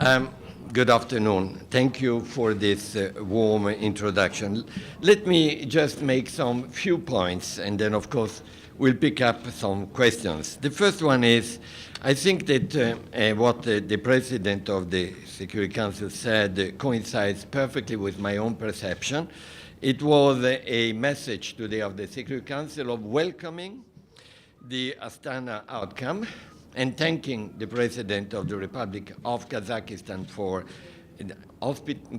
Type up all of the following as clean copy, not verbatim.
Um, Good afternoon. Thank you for this warm introduction. Let me just make some few points, and then, of course, we'll pick up some questions. The first one is, I think that what the President of the Security Council said coincides perfectly with my own perception. It was a message today of the Security Council of welcoming the Astana outcome and thanking the President of the Republic of Kazakhstan for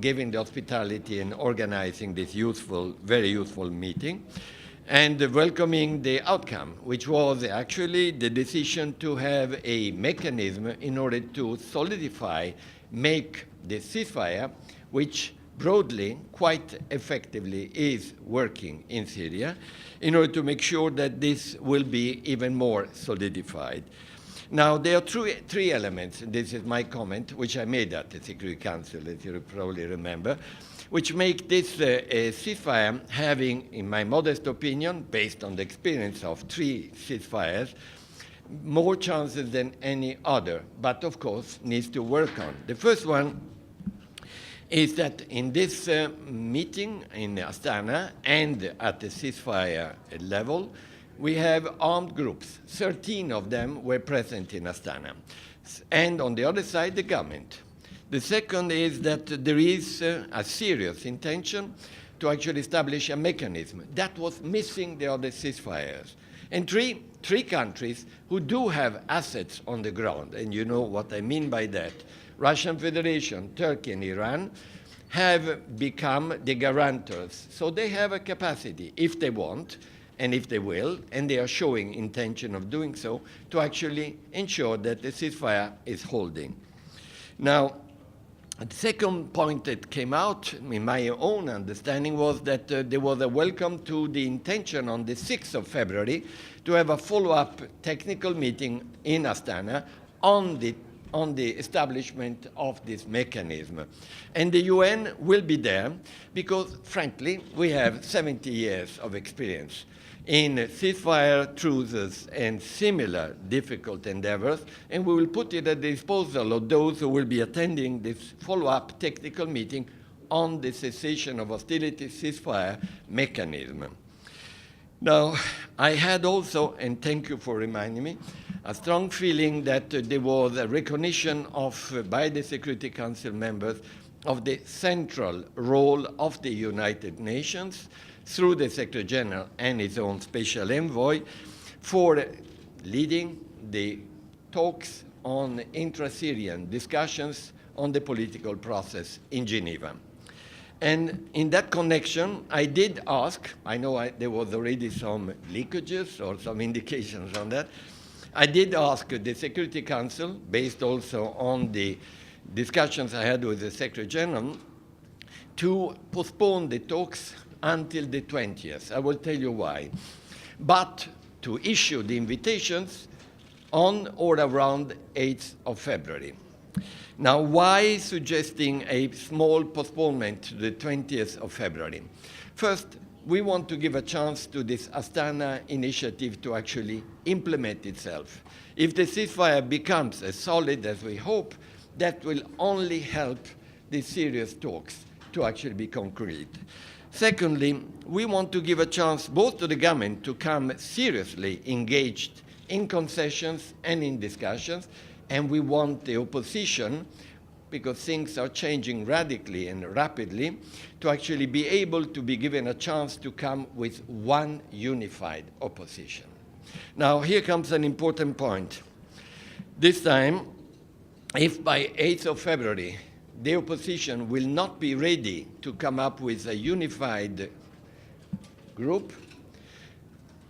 giving the hospitality and organizing this very useful meeting, and welcoming the outcome, which was actually the decision to have a mechanism in order to solidify, make the ceasefire, which broadly, quite effectively, is working in Syria, in order to make sure that this will be even more solidified. Now, there are three elements, and this is my comment, which I made at the Security Council, as you probably remember, which make this ceasefire having, in my modest opinion, based on the experience of 3 ceasefires, more chances than any other, but of course needs to work on. The first one is that in this meeting in Astana and at the ceasefire level, we have armed groups. 13 of them were present in Astana. And on the other side, the government. The second is that there is a serious intention to actually establish a mechanism. That was missing the other ceasefires. And three countries who do have assets on the ground, and you know what I mean by that. Russian Federation, Turkey, and Iran have become the guarantors. So they have a capacity, if they want, and if they will, and they are showing intention of doing so, to actually ensure that the ceasefire is holding. Now, the second point that came out, in my own understanding, was that there was a welcome to the intention on the 6th of February to have a follow-up technical meeting in Astana on the establishment of this mechanism. And the UN will be there because, frankly, we have 70 years of experience in ceasefire, truces, and similar difficult endeavors, and we will put it at the disposal of those who will be attending this follow-up technical meeting on the cessation of hostilities ceasefire mechanism. Now, I had also, and thank you for reminding me, a strong feeling that there was a recognition by the Security Council members of the central role of the United Nations through the Secretary General and his own Special Envoy for leading the talks on intra-Syrian discussions on the political process in Geneva. And in that connection, I did ask, I know there was already some leakages or some indications on that, I did ask the Security Council, based also on the discussions I had with the Secretary General, to postpone the talks until the 20th. I will tell you why. But to issue the invitations on or around 8th of February. Now, why suggesting a small postponement to the 20th of February? First, we want to give a chance to this Astana initiative to actually implement itself. If the ceasefire becomes as solid as we hope, that will only help the serious talks to actually be concrete. Secondly, we want to give a chance both to the government to come seriously engaged in concessions and in discussions, and we want the opposition, because things are changing radically and rapidly, to actually be able to be given a chance to come with one unified opposition. Now, here comes an important point. This time, if by 8th of February, the opposition will not be ready to come up with a unified group,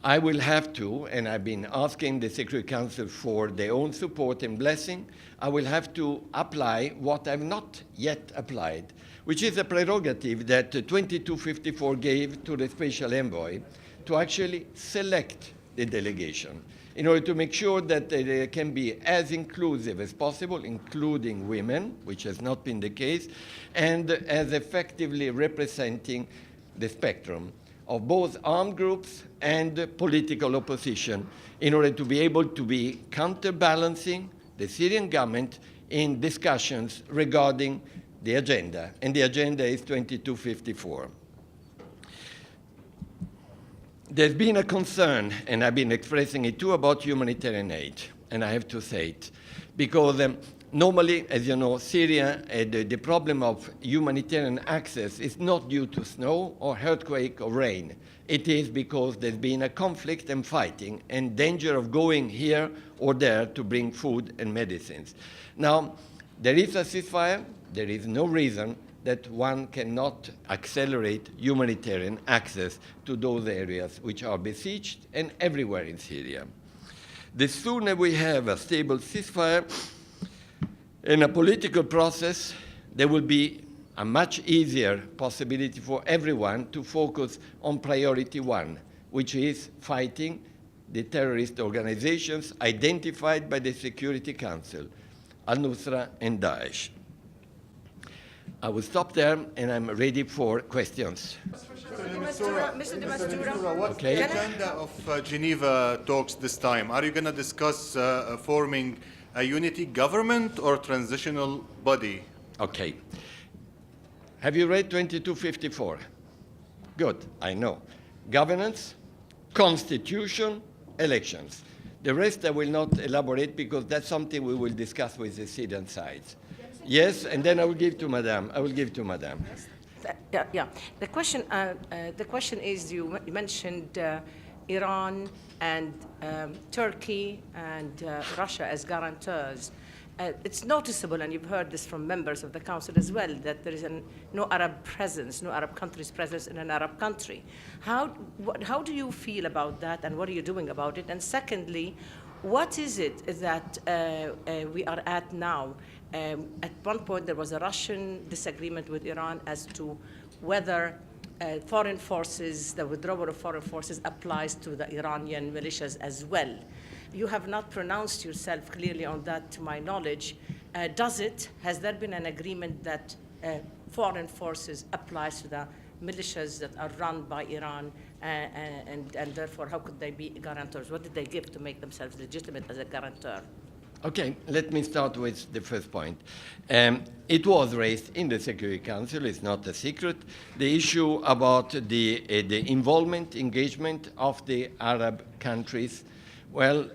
I will have to, and I've been asking the Security Council for their own support and blessing, I will have to apply what I've not yet applied, which is a prerogative that 2254 gave to the Special Envoy to actually select the delegation in order to make sure that they can be as inclusive as possible, including women, which has not been the case, and as effectively representing the spectrum of both armed groups and political opposition in order to be able to be counterbalancing the Syrian government in discussions regarding the agenda, and the agenda is 2254. There's been a concern, and I've been expressing it too, about humanitarian aid, and I have to say it, because normally, as you know, Syria, the problem of humanitarian access is not due to snow or earthquake or rain. It is because there's been a conflict and fighting and danger of going here or there to bring food and medicines. Now, there is a ceasefire. There is no reason that one cannot accelerate humanitarian access to those areas which are besieged and everywhere in Syria. The sooner we have a stable ceasefire and a political process, there will be a much easier possibility for everyone to focus on priority one, which is fighting the terrorist organizations identified by the Security Council, al-Nusra and Daesh. I will stop there, and I'm ready for questions. Mr. de Mistura, what's Okay. the agenda of Geneva talks this time? Are you going to discuss forming a unity government or transitional body? Okay. Have you read 2254? Good, I know. Governance, constitution, elections. The rest I will not elaborate because that's something we will discuss with the Syrian sides. Yes, and then I will give to Madame. Yeah. The question is, you mentioned Iran and Turkey and Russia as guarantors. It's noticeable, and you've heard this from members of the Council as well, that there is no Arab presence, no Arab country's presence in an Arab country. How do you feel about that, and what are you doing about it? And secondly, what is it that we are at now? At one point, there was a Russian disagreement with Iran as to whether foreign forces, the withdrawal of foreign forces applies to the Iranian militias as well. You have not pronounced yourself clearly on that, to my knowledge. Does it? Has there been an agreement that foreign forces applies to the militias that are run by Iran, and therefore, how could they be guarantors? What did they give to make themselves legitimate as a guarantor? Okay, let me start with the first point. It was raised in the Security Council, it's not a secret, the issue about the involvement, engagement of the Arab countries. Well,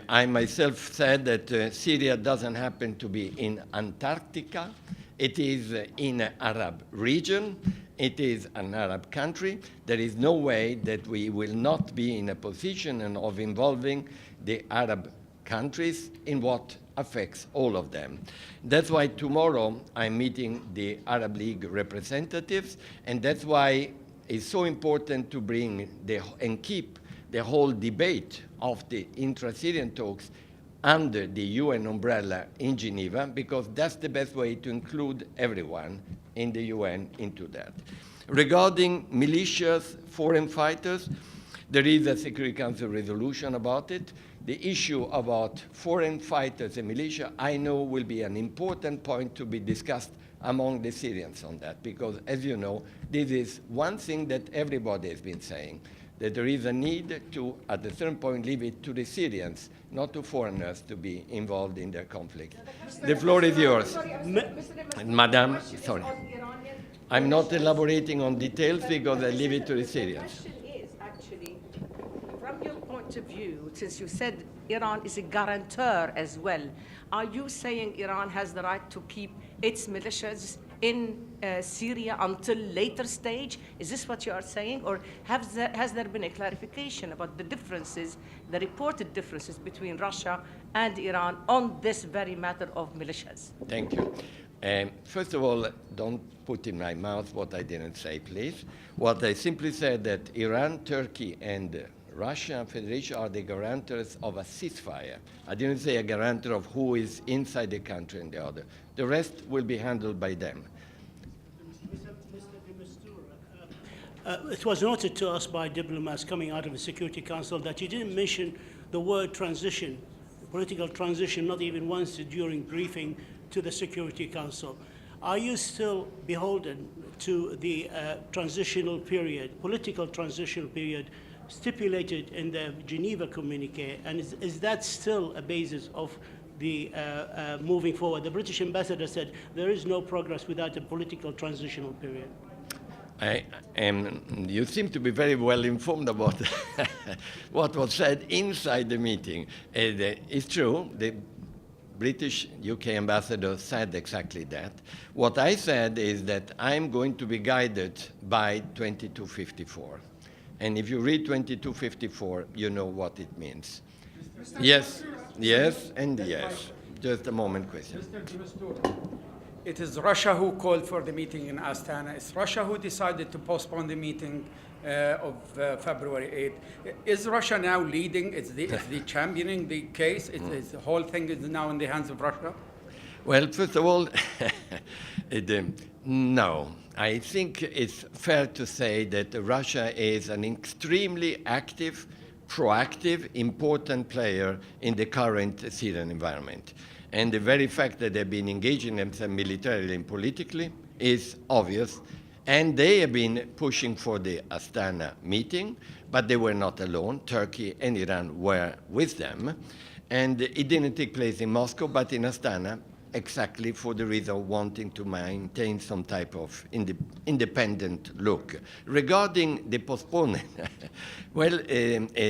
I myself said that Syria doesn't happen to be in Antarctica. It is in an Arab region. It is an Arab country. There is no way that we will not be in a position of involving the Arab countries in what affects all of them. That's why tomorrow I'm meeting the Arab League representatives, and that's why it's so important to bring and keep the whole debate of the intra-Syrian talks under the UN umbrella in Geneva, because that's the best way to include everyone in the UN into that. Regarding militias, foreign fighters, there is a Security Council resolution about it. The issue about foreign fighters and militia, I know, will be an important point to be discussed among the Syrians on that, because, as you know, this is one thing that everybody has been saying, that there is a need to, at a certain point, leave it to the Syrians, not to foreigners, to be involved in their conflict. The floor is yours. Madam, sorry. I'm not elaborating on details because I leave it to the Syrians. The question is, actually, from your point of view, since you said Iran is a guarantor as well, are you saying Iran has the right to keep its militias in Syria until later stage? Is this what you are saying? Or has there been a clarification about the differences, the reported differences between Russia and Iran on this very matter of militias? Thank you. First of all, don't put in my mouth what I didn't say, please. What I simply said that Iran, Turkey, and Russia Federation are the guarantors of a ceasefire. I didn't say a guarantor of who is inside the country and the other. The rest will be handled by them. Mr. de Mistura, it was noted to us by diplomats coming out of the Security Council that you didn't mention the word transition, political transition, not even once during briefing to the Security Council. Are you still beholden to the transitional period, political transitional period, stipulated in the Geneva communique, and is that still a basis of moving forward. The British ambassador said there is no progress without a political transitional period. You seem to be very well informed about what was said inside the meeting. It's true, the British UK ambassador said exactly that. What I said is that I'm going to be guided by 2254. And if you read 2254, you know what it means. Yes, yes, and yes. Just a moment, question. Mr. de Mistura, it is Russia who called for the meeting in Astana. It's Russia who decided to postpone the meeting of February 8th. Is Russia now leading? Is the championing the case? The whole thing is now in the hands of Russia? Well, first of all, no. I think it's fair to say that Russia is an extremely active, proactive, important player in the current Syrian environment. And the very fact that they've been engaging themselves militarily and politically is obvious. And they have been pushing for the Astana meeting, but they were not alone. Turkey and Iran were with them. And it didn't take place in Moscow, but in Astana, exactly for the reason of wanting to maintain some type of independent look. Regarding the postponement, well,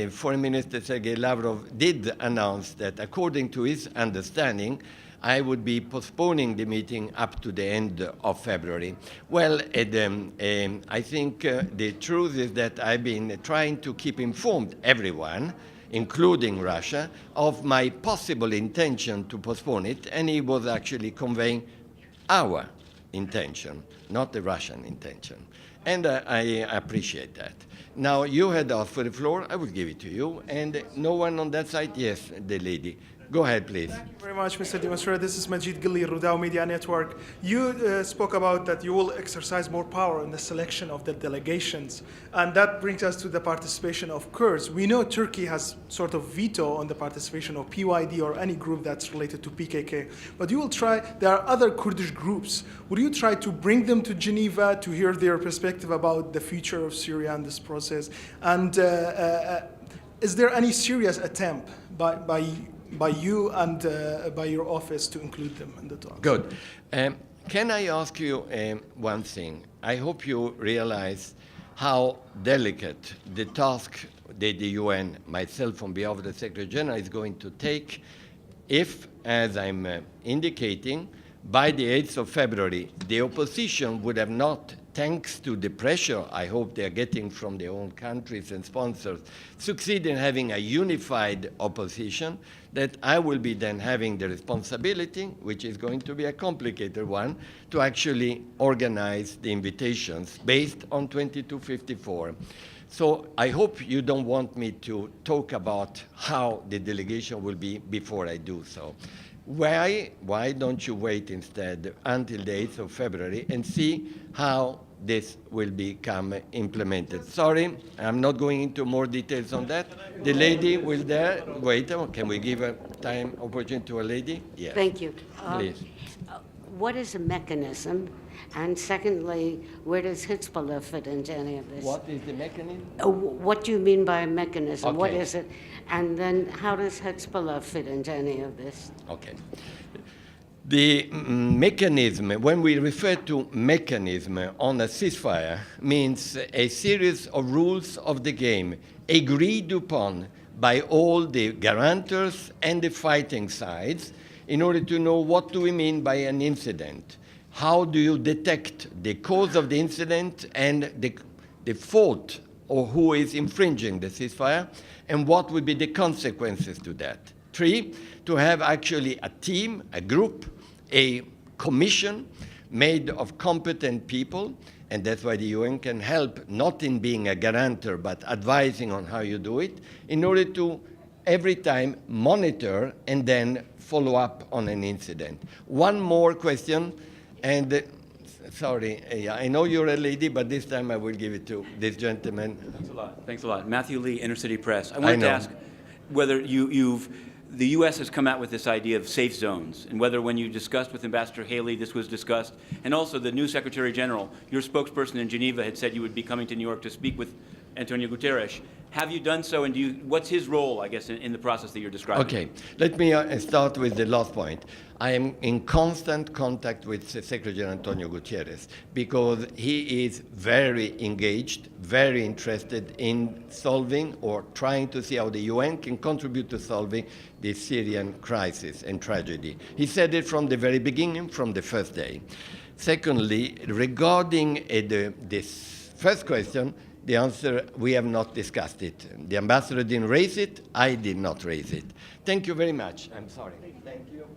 Foreign Minister Sergei Lavrov did announce that according to his understanding, I would be postponing the meeting up to the end of February. Well, I think the truth is that I've been trying to keep informed everyone, including Russia, of my possible intention to postpone it, and he was actually conveying our intention, not the Russian intention. And I appreciate that. Now, you had asked for the floor. I will give it to you. And no one on that side? Yes, the lady. Go ahead, please. Thank you very much, Mr. de Mistura. This is Majid Gilli, Rudao Media Network. You spoke about that you will exercise more power in the selection of the delegations, and that brings us to the participation of Kurds. We know Turkey has sort of veto on the participation of PYD or any group that's related to PKK, but you will try, there are other Kurdish groups. Would you try to bring them to Geneva to hear their perspective about the future of Syria and this process? And is there any serious attempt by you and by your office to include them in the talk? Good. Can I ask you one thing? I hope you realize how delicate the task that the UN, myself on behalf of the Secretary General, is going to take if, as I'm indicating, by the 8th of February, the opposition would have not, thanks to the pressure I hope they're getting from their own countries and sponsors, succeed in having a unified opposition, that I will be then having the responsibility, which is going to be a complicated one, to actually organize the invitations based on 2254. So I hope you don't want me to talk about how the delegation will be before I do so. Why don't you wait instead until the 8th of February and see how this will become implemented? Sorry, I'm not going into more details on that. The lady will there. Wait, can we give a time opportunity to a lady? Yes. Thank you. Please. What is a mechanism? And secondly, where does Hezbollah fit into any of this? What is the mechanism? What do you mean by a mechanism? What Okay. is it? And then how does Hezbollah fit into any of this? Okay. The mechanism, when we refer to mechanism on a ceasefire, means a series of rules of the game agreed upon by all the guarantors and the fighting sides in order to know what do we mean by an incident. How do you detect the cause of the incident and the fault or who is infringing the ceasefire, and what would be the consequences to that? 3, to have actually a team, a group, a commission made of competent people, and that's why the UN can help, not in being a guarantor, but advising on how you do it, in order to every time monitor and then follow up on an incident. One more question, and sorry, I know you're a lady, but this time I will give it to this gentleman. Thanks a lot. Thanks a lot. Matthew Lee, Inner City Press. I I wanted know. to ask whether the U.S. has come out with this idea of safe zones, and whether when you discussed with Ambassador Haley this was discussed, and also the new Secretary General, your spokesperson in Geneva had said you would be coming to New York to speak with Antonio Guterres. Have you done so, and what's his role, I guess, in the process that you're describing? Okay, let me start with the last point. I am in constant contact with Secretary Antonio Gutierrez because he is very engaged, very interested in solving or trying to see how the UN can contribute to solving the Syrian crisis and tragedy. He said it from the very beginning, from the first day. Secondly, regarding this first question, the answer, we have not discussed it. The ambassador didn't raise it. I did not raise it. Thank you very much. I'm sorry. Thank you.